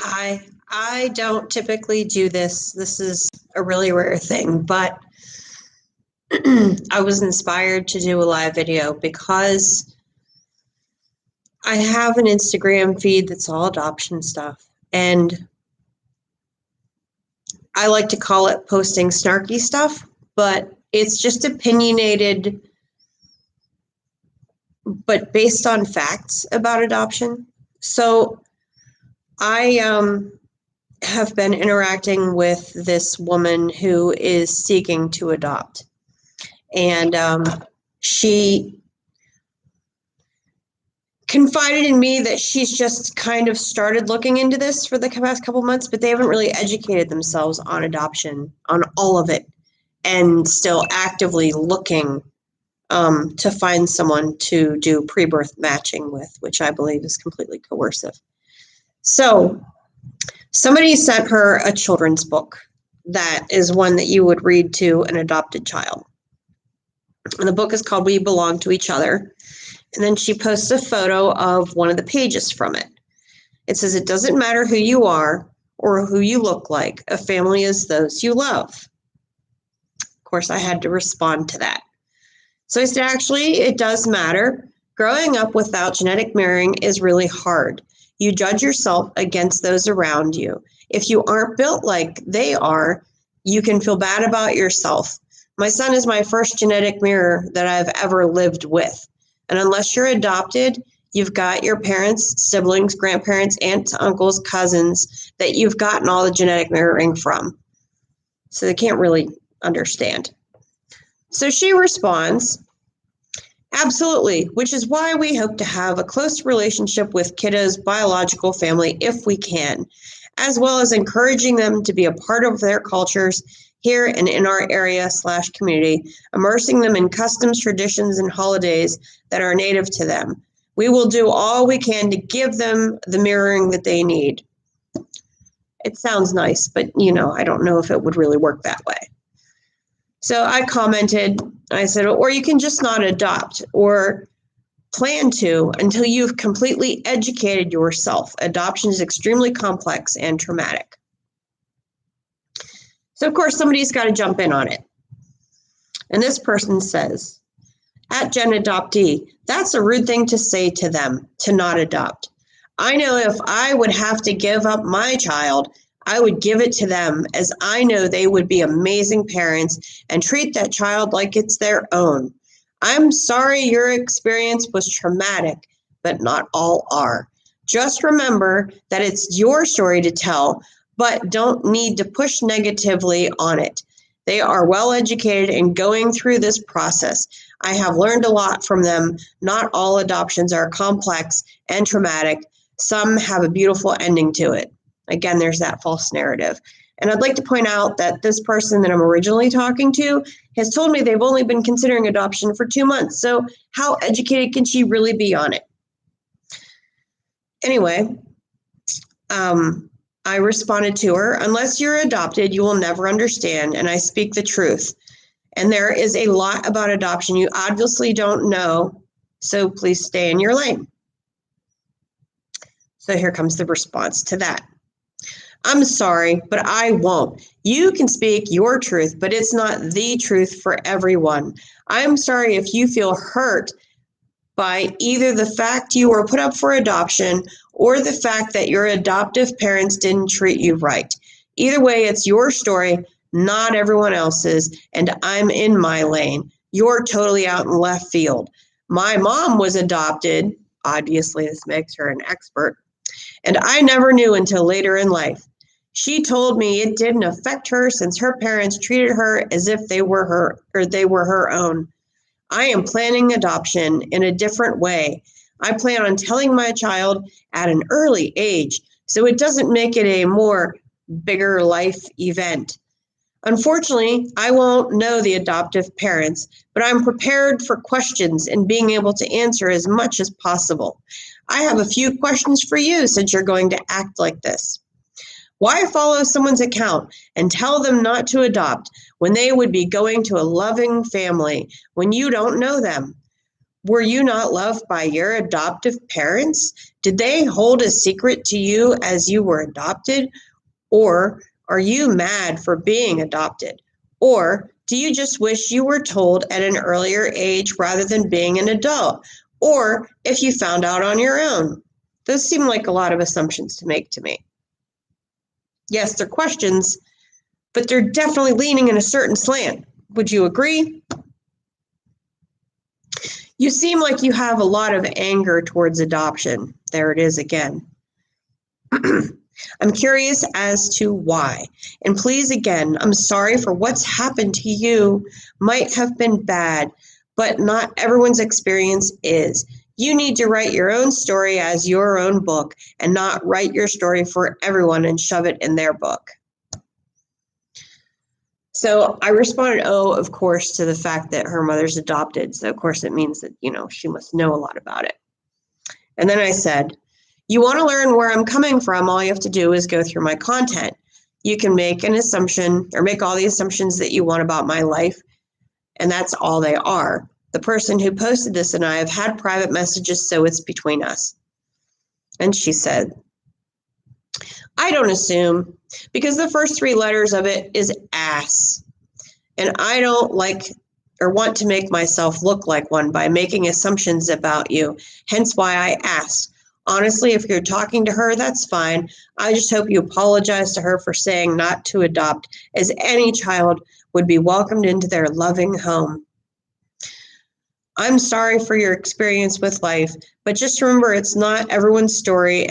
I don't typically do this. This is a really rare thing, but I was inspired to do a live video because I have an Instagram feed that's all adoption stuff. And I like to call it posting snarky stuff, but it's just opinionated, but based on facts about adoption. So I have been interacting with this woman who is seeking to adopt. And she confided in me that she's just kind of started looking into this for the past couple months, but they haven't really educated themselves on adoption, on all of it, and still actively looking to find someone to do pre-birth matching with, which I believe is completely coercive. So somebody sent her a children's book that is one that you would read to an adopted child. And the book is called We Belong to Each Other. And then she posts a photo of one of the pages from it. It says, "It doesn't matter who you are or who you look like. A family is those you love." Of course, I had to respond to that. So I said, actually, it does matter. Growing up without genetic mirroring is really hard. You judge yourself against those around you. If you aren't built like they are, you can feel bad about yourself. My son is my first genetic mirror that I've ever lived with. And unless you're adopted, you've got your parents, siblings, grandparents, aunts, uncles, cousins that you've gotten all the genetic mirroring from. So they can't really understand. So she responds, "Absolutely, which is why we hope to have a close relationship with kiddos' biological family if we can, as well as encouraging them to be a part of their cultures here and in our area/community, immersing them in customs, traditions, and holidays that are native to them. We will do all we can to give them the mirroring that they need." It sounds nice, but I don't know if it would really work that way. So I commented, I said, or you can just not adopt or plan to until you've completely educated yourself. Adoption is extremely complex and traumatic. So, of course, somebody's got to jump in on it. And this person says, "At Gen Adoptee, that's a rude thing to say to them, to not adopt. I know if I would have to give up my child, I would give it to them, as I know they would be amazing parents and treat that child like it's their own. I'm sorry your experience was traumatic, but not all are. Just remember that it's your story to tell, but don't need to push negatively on it. They are well educated and going through this process. I have learned a lot from them. Not all adoptions are complex and traumatic. Some have a beautiful ending to it." Again, there's that false narrative. And I'd like to point out that this person that I'm originally talking to has told me they've only been considering adoption for 2 months. So how educated can she really be on it? Anyway, I responded to her, "Unless you're adopted, you will never understand, and I speak the truth. And there is a lot about adoption you obviously don't know, so please stay in your lane." So here comes the response to that. "I'm sorry, but I won't. You can speak your truth, but it's not the truth for everyone. I'm sorry if you feel hurt by either the fact you were put up for adoption or the fact that your adoptive parents didn't treat you right. Either way, it's your story, not everyone else's, and I'm in my lane. You're totally out in left field. My mom was adopted," obviously this makes her an expert, "and I never knew until later in life. She told me it didn't affect her since her parents treated her as if they were her own. I am planning adoption in a different way. I plan on telling my child at an early age, so it doesn't make it a more bigger life event. Unfortunately, I won't know the adoptive parents, but I'm prepared for questions and being able to answer as much as possible. I have a few questions for you since you're going to act like this. Why follow someone's account and tell them not to adopt when they would be going to a loving family when you don't know them? Were you not loved by your adoptive parents? Did they hold a secret to you as you were adopted? Or are you mad for being adopted? Or do you just wish you were told at an earlier age rather than being an adult? Or if you found out on your own? Those seem like a lot of assumptions to make to me. Yes, they're questions, but they're definitely leaning in a certain slant. Would you agree? You seem like you have a lot of anger towards adoption. There it is again. I'm curious as to why. And please, again, I'm sorry for what's happened to you. Might have been bad, but not everyone's experience is. You need to write your own story as your own book and not write your story for everyone and shove it in their book. So I responded, oh, of course, to the fact that her mother's adopted. So, of course, it means that, she must know a lot about it. And then I said, you want to learn where I'm coming from, all you have to do is go through my content. You can make an assumption or make all the assumptions that you want about my life, and that's all they are. The person who posted this and I have had private messages, so it's between us. And she said, I don't assume, because the first 3 letters of it is ass. And I don't like or want to make myself look like one by making assumptions about you, hence why I asked. Honestly, if you're talking to her, that's fine. I just hope you apologize to her for saying not to adopt, as any child would be welcomed into their loving home. I'm sorry for your experience with life, but just remember it's not everyone's story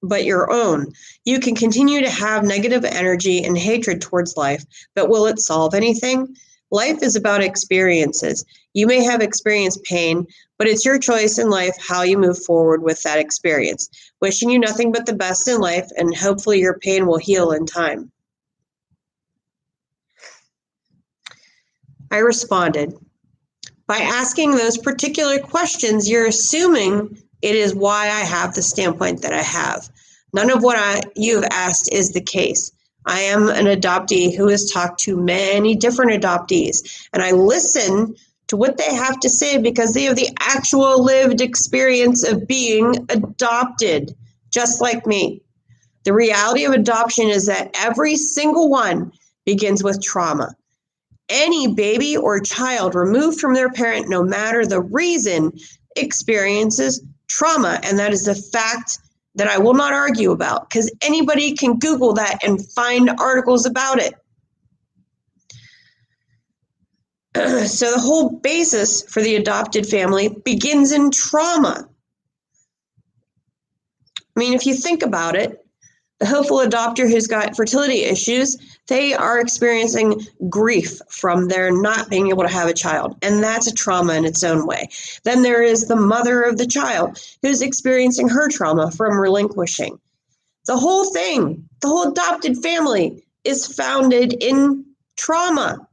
but your own. You can continue to have negative energy and hatred towards life, but will it solve anything? Life is about experiences. You may have experienced pain, but it's your choice in life how you move forward with that experience. Wishing you nothing but the best in life, and hopefully your pain will heal in time. I responded, by asking those particular questions, you're assuming it is why I have the standpoint that I have. None of what you've asked is the case. I am an adoptee who has talked to many different adoptees, and I listen to what they have to say because they have the actual lived experience of being adopted, just like me. The reality of adoption is that every single one begins with trauma. Any baby or child removed from their parent, no matter the reason, experiences trauma, and that is a fact that I will not argue about, because anybody can Google that and find articles about it. So the whole basis for the adopted family begins in trauma. I mean, if you think about it, the hopeful adopter who's got fertility issues, they are experiencing grief from their not being able to have a child, and that's a trauma in its own way. Then there is the mother of the child who's experiencing her trauma from relinquishing. The whole thing, the whole adopted family is founded in trauma.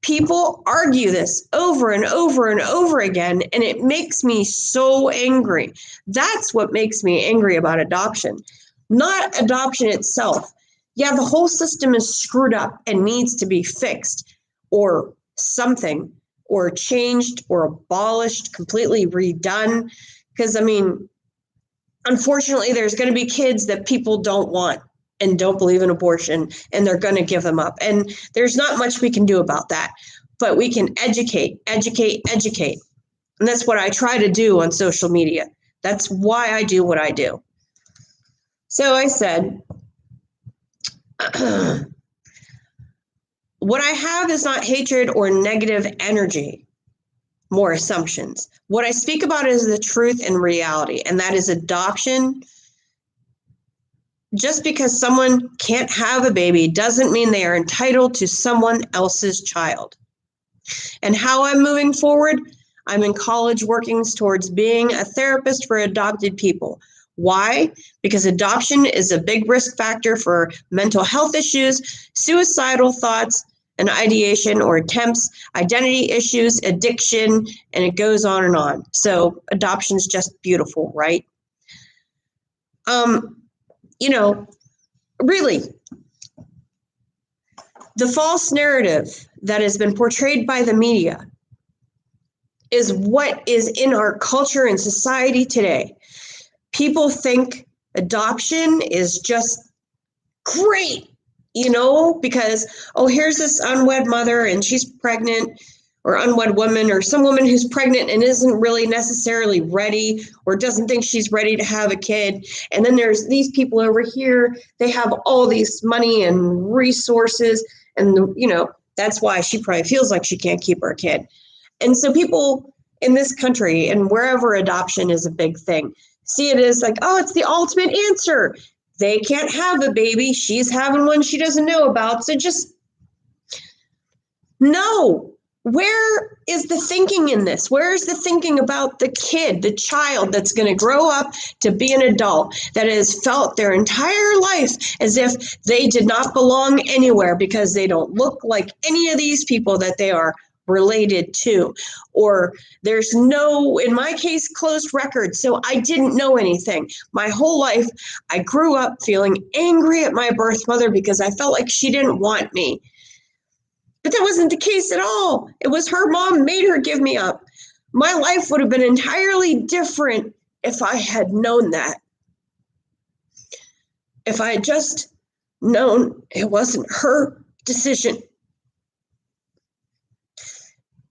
People argue this over and over and over again, and it makes me so angry. That's what makes me angry about adoption. Not adoption itself. Yeah, the whole system is screwed up and needs to be fixed or something, or changed or abolished, completely redone. Because, I mean, unfortunately, there's going to be kids that people don't want and don't believe in abortion, and they're going to give them up. And there's not much we can do about that. But we can educate. And that's what I try to do on social media. That's why I do what I do. So I said, what I have is not hatred or negative energy, more assumptions. What I speak about is the truth and reality, and that is adoption. Just because someone can't have a baby doesn't mean they are entitled to someone else's child. And how I'm moving forward, I'm in college working towards being a therapist for adopted people. Why? Because adoption is a big risk factor for mental health issues, suicidal thoughts, and ideation or attempts, identity issues, addiction, and it goes on and on. So adoption is just beautiful, right? Really, the false narrative that has been portrayed by the media is what is in our culture and society today. People think adoption is just great, because, oh, here's this unwed mother and she's pregnant, or unwed woman, or some woman who's pregnant and isn't really necessarily ready or doesn't think she's ready to have a kid. And then there's these people over here, they have all these money and resources, and that's why she probably feels like she can't keep her kid. And so people in this country and wherever adoption is a big thing, see it as like, oh, it's the ultimate answer. They can't have a baby. She's having one she doesn't know about. So just, no. Where is the thinking in this? Where is the thinking about the kid, the child that's going to grow up to be an adult, that has felt their entire life as if they did not belong anywhere because they don't look like any of these people that they are related to, or there's no, in my case, closed record, so I didn't know anything. My whole life, I grew up feeling angry at my birth mother because I felt like she didn't want me. But that wasn't the case at all. It was her mom made her give me up. My life would have been entirely different if I had known that. If I had just known it wasn't her decision.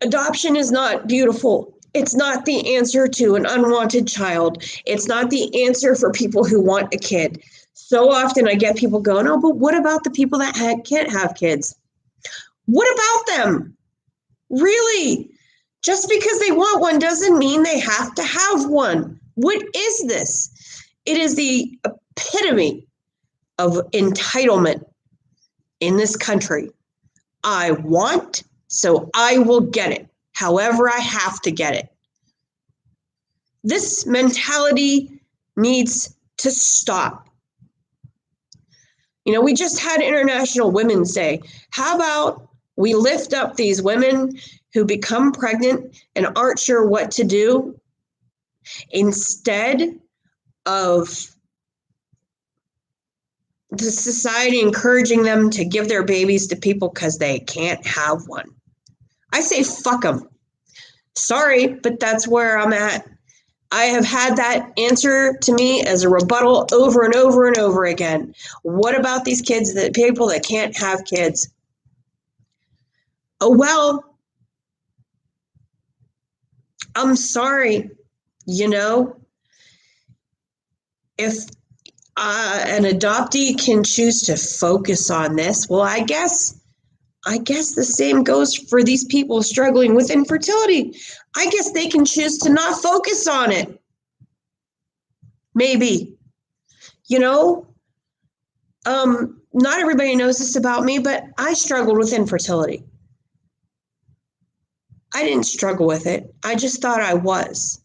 Adoption is not beautiful. It's not the answer to an unwanted child. It's not the answer for people who want a kid. So often I get people going, oh, but what about the people that can't have kids? What about them? Really? Just because they want one doesn't mean they have to have one. What is this? It is the epitome of entitlement in this country. I want, so I will get it, however I have to get it. This mentality needs to stop. We just had International Women's Day. How about we lift up these women who become pregnant and aren't sure what to do, instead of the society encouraging them to give their babies to people because they can't have one. I say fuck them. Sorry, but that's where I'm at. I have had that answer to me as a rebuttal over and over and over again. What about these kids, the people that can't have kids? Oh, well, I'm sorry, if an adoptee can choose to focus on this, well, I guess the same goes for these people struggling with infertility. I guess they can choose to not focus on it. Maybe. Not everybody knows this about me, but I struggled with infertility. I didn't struggle with it. I just thought I was.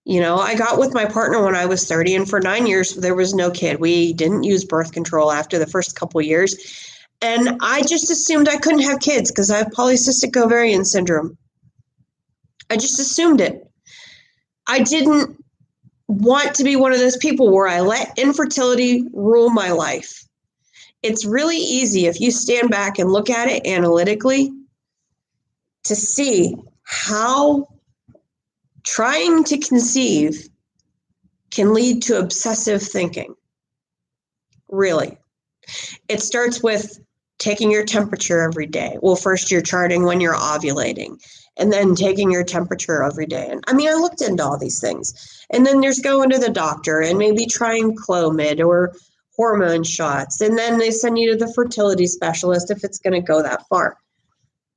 I got with my partner when I was 30, and for 9 years, there was no kid. We didn't use birth control after the first couple of years. And I just assumed I couldn't have kids because I have polycystic ovarian syndrome. I just assumed it. I didn't want to be one of those people where I let infertility rule my life. It's really easy if you stand back and look at it analytically to see how trying to conceive can lead to obsessive thinking. Really. It starts with taking your temperature every day. Well, first you're charting when you're ovulating, and then taking your temperature every day. And I looked into all these things. And then there's going to the doctor and maybe trying Clomid or hormone shots. And then they send you to the fertility specialist if it's going to go that far.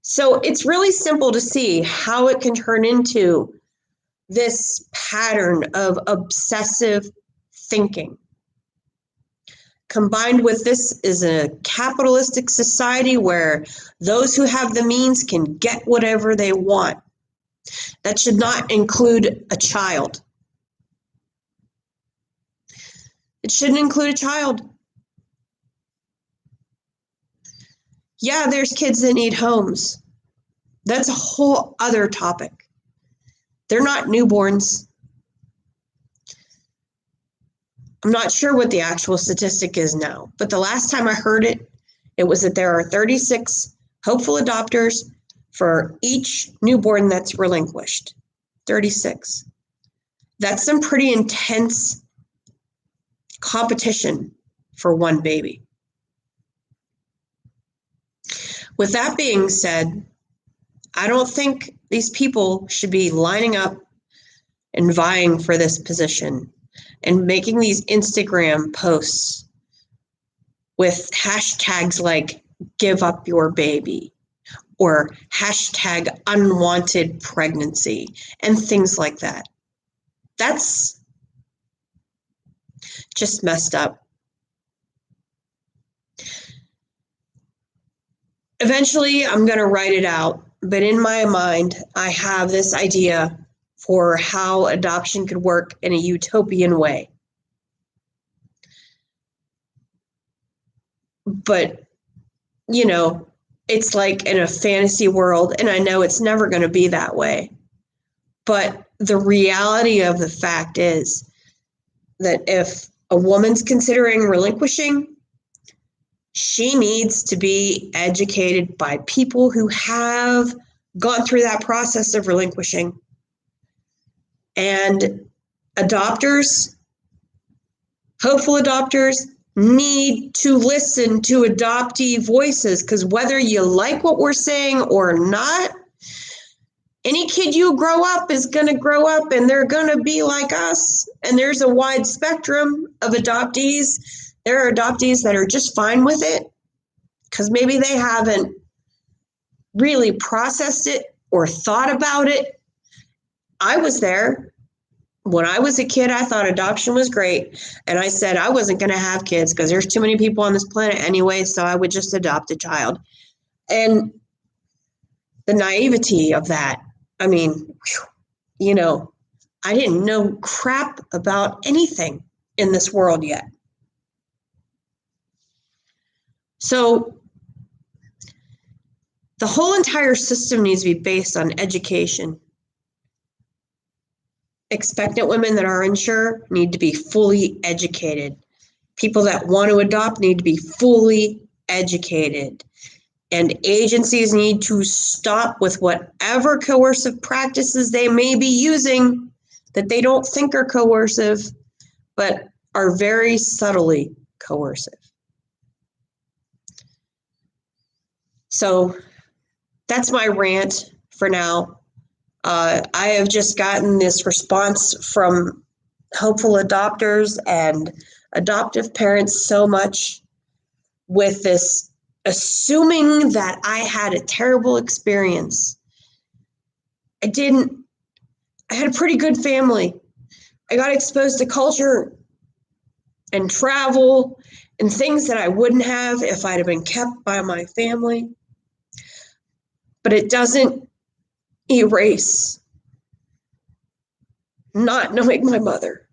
So it's really simple to see how it can turn into this pattern of obsessive thinking. Combined with this is a capitalistic society where those who have the means can get whatever they want. That should not include a child. It shouldn't include a child. Yeah, there's kids that need homes. That's a whole other topic. They're not newborns. I'm not sure what the actual statistic is now, but the last time I heard it, it was that there are 36 hopeful adopters for each newborn that's relinquished. 36. That's some pretty intense competition for one baby. With that being said, I don't think these people should be lining up and vying for this position and making these Instagram posts with hashtags like give up your baby or hashtag unwanted pregnancy and things like that. That's just messed up. Eventually, I'm going to write it out, but in my mind, I have this idea for how adoption could work in a utopian way. But, you know, it's like in a fantasy world, and I know it's never going to be that way. But the reality of the fact is that if a woman's considering relinquishing, she needs to be educated by people who have gone through that process of relinquishing. And adopters, hopeful adopters, need to listen to adoptee voices, because whether you like what we're saying or not, any kid you grow up is going to grow up and they're going to be like us. And there's a wide spectrum of adoptees. There are adoptees that are just fine with it because maybe they haven't really processed it or thought about it. I was there. When I was a kid, I thought adoption was great. And I said I wasn't going to have kids because there's too many people on this planet anyway, so I would just adopt a child. And the naivety of that, I mean, you know, I didn't know crap about anything in this world yet. So the whole entire system needs to be based on education. Expectant women that are unsure need to be fully educated. People that want to adopt need to be fully educated. And agencies need to stop with whatever coercive practices they may be using that they don't think are coercive, but are very subtly coercive. So that's my rant for now. I have just gotten this response from hopeful adopters and adoptive parents so much with this assuming that I had a terrible experience. I didn't. I had a pretty good family. I got exposed to culture and travel and things that I wouldn't have if I'd have been kept by my family. But it doesn't erase not knowing my mother.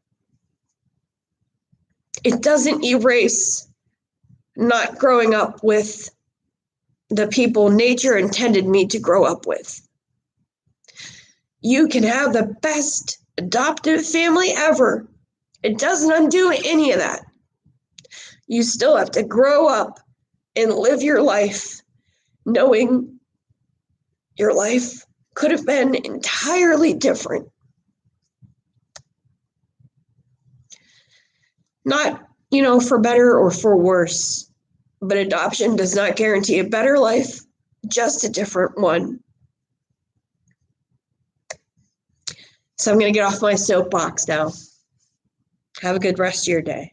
It doesn't erase not growing up with the people nature intended me to grow up with. You can have the best adoptive family ever. It doesn't undo any of that. You still have to grow up and live your life knowing your life could have been entirely different. Not, for better or for worse, but adoption does not guarantee a better life, just a different one. So I'm going to get off my soapbox now. Have a good rest of your day.